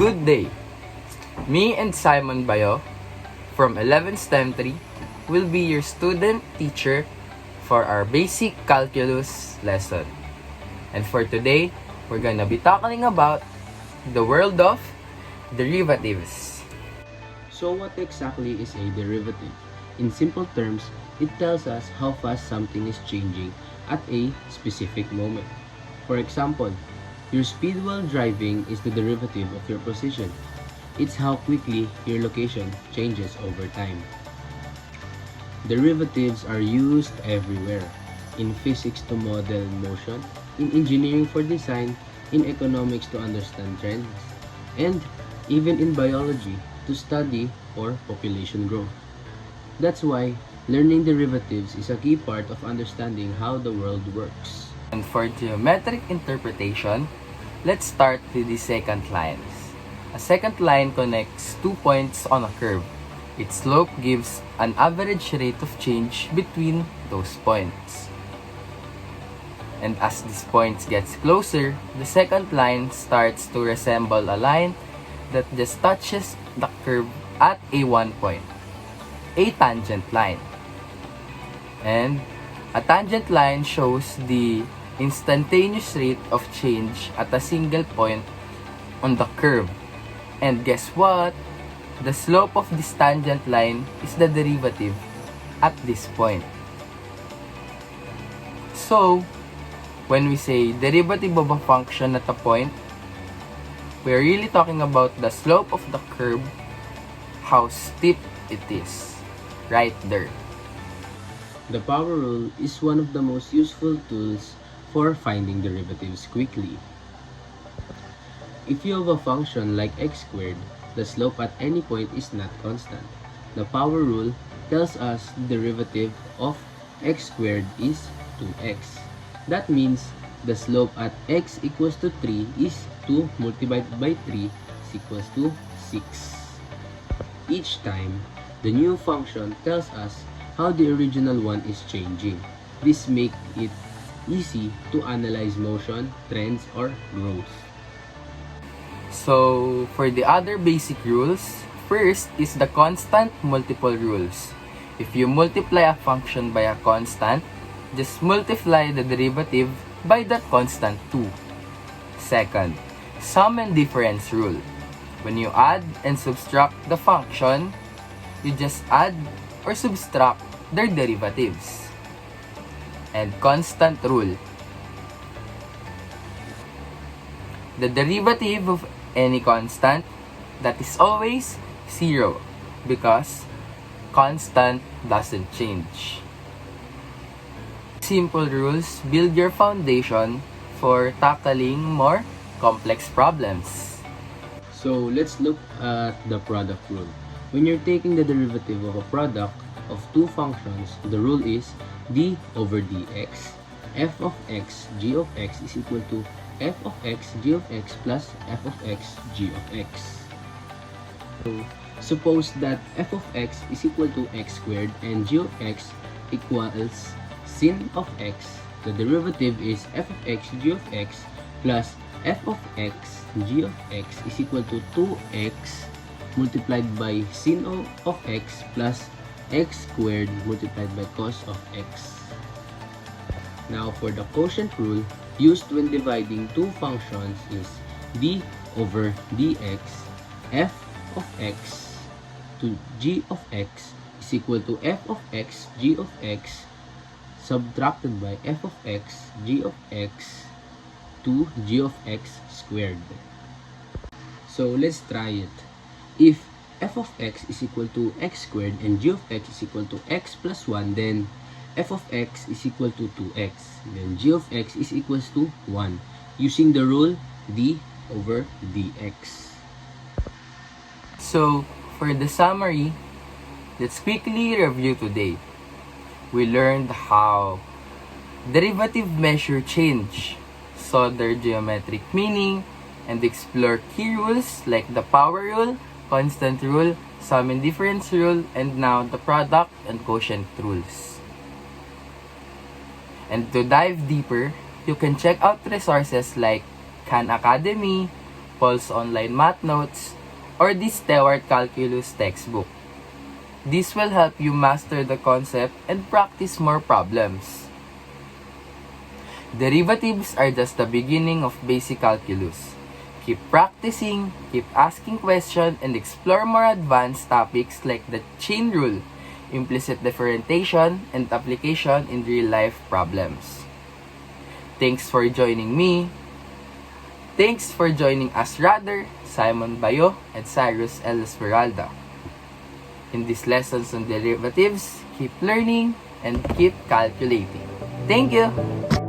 Good day! Me and Simon Bayo from 11th STEM 3 will be your student teacher for our basic calculus lesson. And for today, we're gonna be talking about the world of derivatives. So what exactly is a derivative? In simple terms, it tells us how fast something is changing at a specific moment. For example, your speed while driving is the derivative of your position. It's how quickly your location changes over time. Derivatives are used everywhere. In physics to model motion, in engineering for design, in economics to understand trends, and even in biology to study for population growth. That's why learning derivatives is a key part of understanding how the world works. And for geometric interpretation, let's start with the second lines. A second line connects two points on a curve. Its slope gives an average rate of change between those points. And as these points gets closer, the second line starts to resemble a line that just touches the curve at a one point, a tangent line. And a tangent line shows the instantaneous rate of change at a single point on the curve. And guess what? The slope of this tangent line is the derivative at this point. So, when we say derivative of a function at a point, we're really talking about the slope of the curve, how steep it is, right there. The power rule is one of the most useful tools for finding derivatives quickly. If you have a function like x squared, the slope at any point is not constant. The power rule tells us the derivative of x squared is 2x. That means the slope at x equals to 3 is 2 multiplied by 3 is equals to 6. Each time, the new function tells us how the original one is changing. This makes it easy to analyze motion, trends, or growth. So, for the other basic rules, first is the constant multiple rules. If you multiply a function by a constant, just multiply the derivative by that constant too. Second, sum and difference rule. When you add and subtract the function, you just add or subtract their derivatives. And constant rule. The derivative of any constant, that is always 0 because constant doesn't change. Simple rules build your foundation for tackling more complex problems. So let's look at the product rule. When you're taking the derivative of a product of two functions, the rule is d over dx. F of x g of x is equal to f of x g of x plus f of x g of x. So suppose that f of x is equal to x squared and g of x equals sin of x. The derivative is f of x g of x plus f of x g of x is equal to 2x multiplied by sin of x plus x squared multiplied by cos of x. Now for the quotient rule used when dividing two functions is d over dx. F of x to g of x is equal to f of x g of x subtracted by f of x g of x to g of x squared. So let's try it. If f of x is equal to x squared and g of x is equal to x plus 1, then f of x is equal to 2x. Then g of x is equals to 1 using the rule d over dx. So, for the summary, let's quickly review today. We learned how derivative measure change, saw their geometric meaning, and explore key rules like the power rule, constant rule, sum and difference rule, and now the product and quotient rules. And to dive deeper, you can check out resources like Khan Academy, Paul's online math notes, or the Stewart Calculus textbook. This will help you master the concept and practice more problems. Derivatives are just the beginning of basic calculus. Keep practicing, keep asking questions, and explore more advanced topics like the chain rule, implicit differentiation, and application in real-life problems. Thanks for joining me. Thanks for joining us rather, Simon Bayo and Cyrhus Esmeralda. In these lessons on derivatives, keep learning and keep calculating. Thank you!